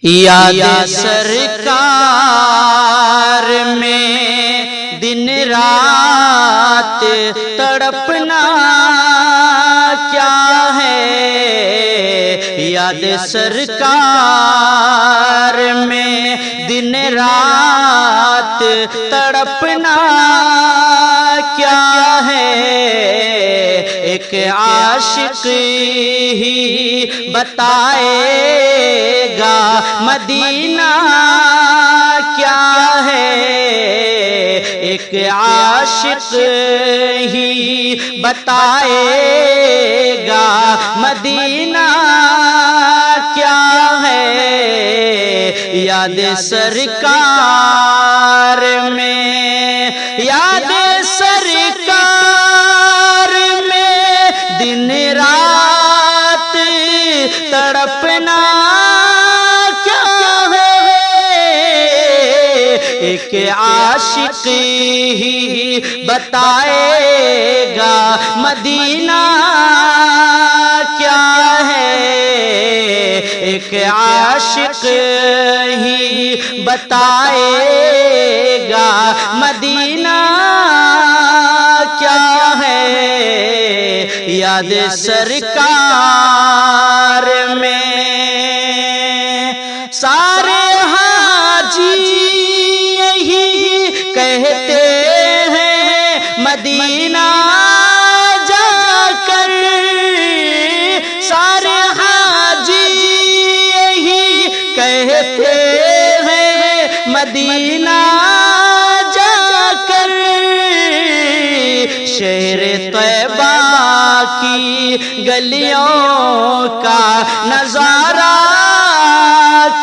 یاد سرکار میں دن رات تڑپنا کیا ہے، یاد سرکار میں دن رات تڑپنا کیا ہے، ایک عاشق ہی بتائے گا مدینہ کیا ہے، ایک عاشق ہی بتائے گا مدینہ کیا ہے، یاد سرکار میں، یاد سرکار میں دن رات تڑپنا کیا ہے، ایک عاشق ہی بتائے گا مدینہ کیا ہے، ایک عاشق ہی بتائے گا مدینہ کیا ہے، یاد سرکار میں سارے حاجی یہی کہتے ہیں مدینہ جا کر، سارے حاجی یہی کہتے ہیں مدینہ جا کر، شہر طیبہ کی گلیوں کا نظارہ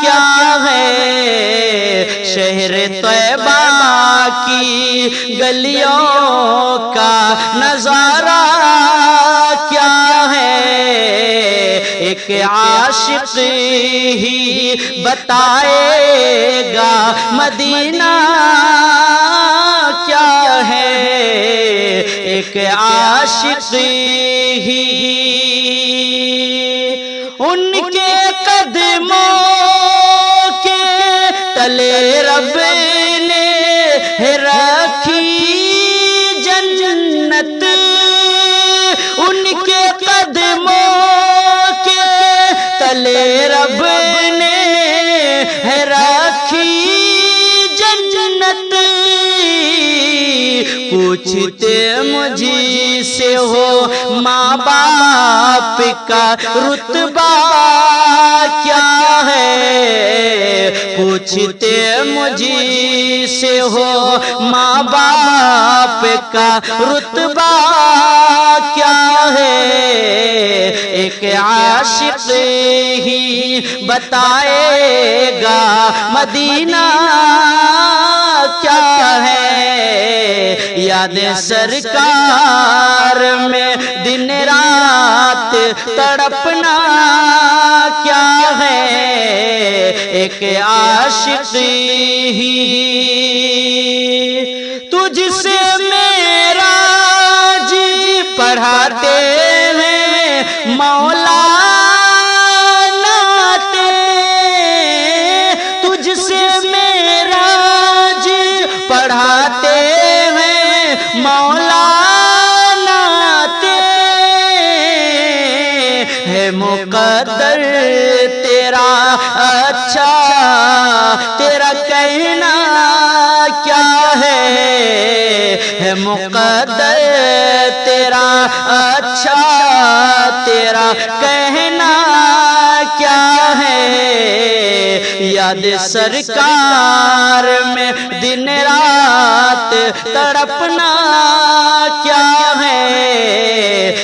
کیا ہے، شہر طیبہ کی گلیوں کا نظارہ کیا ہے، ایک عاشق ہی بتائے گا مدینہ کیا ہے، ایک عاشق ہی ان کے قدموں کے تلے رب نے رکھی جنت، ان کے قدموں کے تلے رب نے رکھی جنت، پوچھتے مجھ سے ہو ماں باپ کا رتبہ کیا ہے، پوچھتے مجھ سے ہو ماں باپ کا رتبہ کیا ہے، ایک عاشق ہی بتائے گا مدینہ کیا ہے، یاد سرکار میں دن رات تڑپنا کیا ہے، ایک عاشق ہی تجھ سے معراج پڑھاتے ہیں مولا ناتے، تجھ سے معراج پڑھاتے ہیں مولا ناتے، ہے مقدر تیرا اچھا تیرا کہنا کیا ہے مقدر تیرا اچھا تیرا کہنا کیا ہے، یاد سرکار میں دن رات تڑپنا کیا ہے،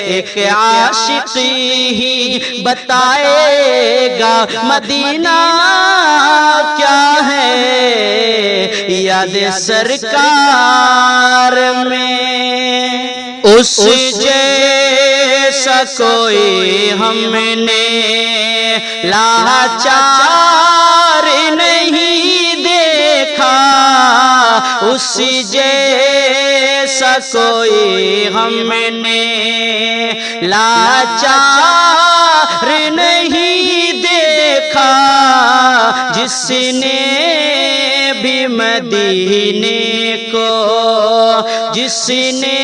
ایک عاشق ہی بتائے گا مدینہ کیا ہے، یاد سرکار میں اس جیسا کوئی ہم نے لاچار نہیں دیکھا، اس جیسا کوئی ہم نے لاچار نہیں دیکھا، جس نے بھی مدینے کو، جس نے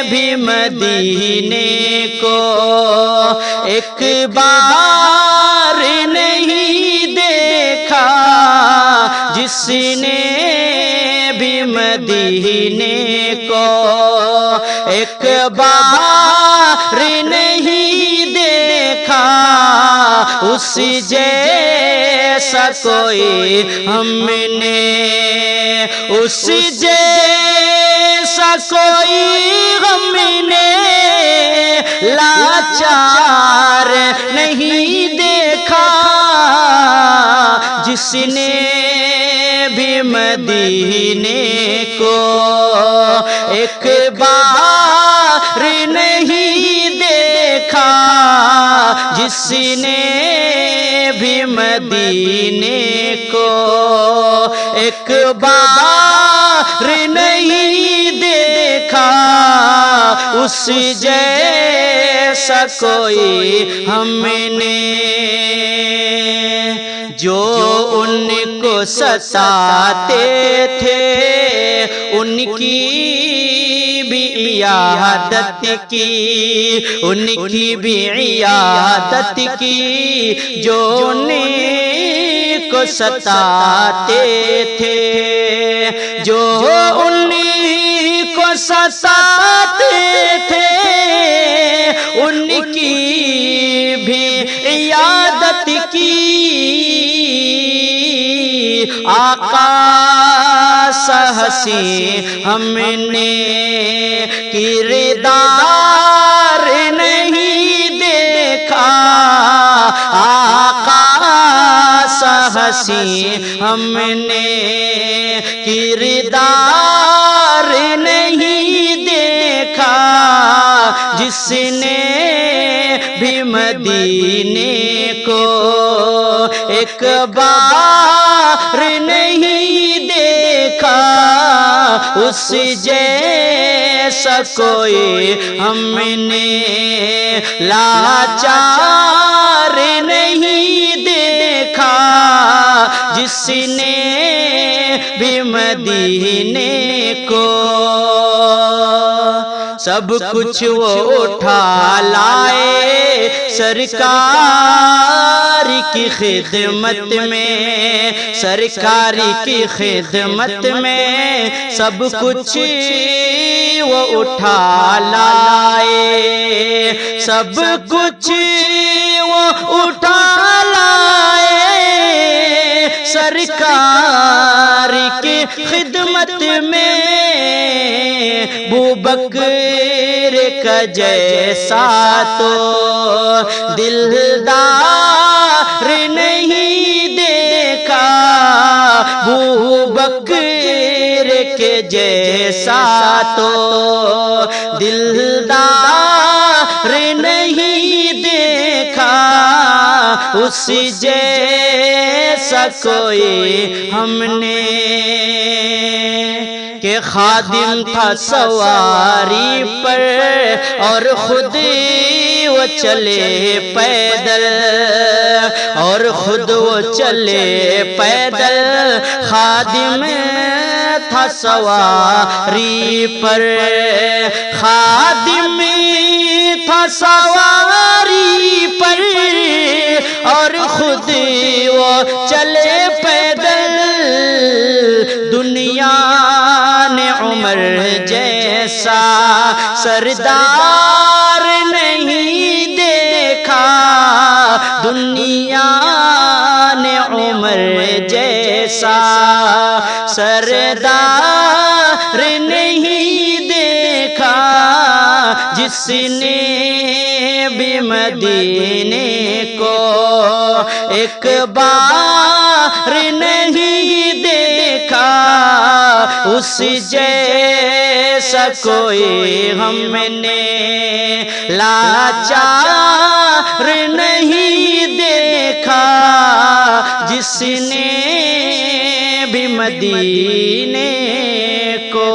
بھی مدینے کو ایک بار نہیں دیکھا، جس نے بھی مدینے کو ایک بار نہیں دیکھا، اس جیسا کوئی ہم نے، اس جیسا کوئی ہم نے لاچار نہیں دیکھا، جس نے بھی مدینے کو ایک بار نہیں دیکھا، جس نے بھی مدینے کو ایک بار نہیں دیکھا، اس جیسا کوئی ہم نے، جو ان کو ستاتے تھے ان کی بھی عیادت کی، ان کی بھی عیادت کی، جو ان کو ستاتے تھے، جو ان کو ستاتے تھے ان کی بھی عیادت کی، آقا سا حسین ہم نے کردار نہیں دیکھا، آقا سا حسین ہم نے کردار نہیں دیکھا، جس نے بھی مدینے کو ایک بار نہیں دیکھا، اس جیسا کوئی ہم نے لاچار نہیں دیکھا، جس نے بھی مدینے کو سب کچھ وہ اٹھا لائے سرکار کی خدمت میں، سرکار کی خدمت میں سب کچھ وہ اٹھا لائے، سب کچھ وہ اٹھا لائے سرکار کی خدمت میں، ابوبکر کا جیسا تو دلدار نہیں دیکھا، ابوبکر کے جیسا تو دلدار نہیں دیکھا، اس جیسا کوئی ہم نے، کہ خادم تھا سواری پر اور خود وہ چلے پیدل، اور خود وہ چلے پیدل، خادم تھا سواری پر، خادم تھا سواری پر اور خود وہ چلے پیدل، دنیا نے عمر جیسا سردار نہیں دیکھا، دنیا نے عمر جیسا سردار نہیں دیکھا، جس نے بھی مدینے کو ایک بار نہیں دیکھا، اس جیسا کوئی ہم نے لاچار نہیں دیکھا، جس نے بھی مدینے کو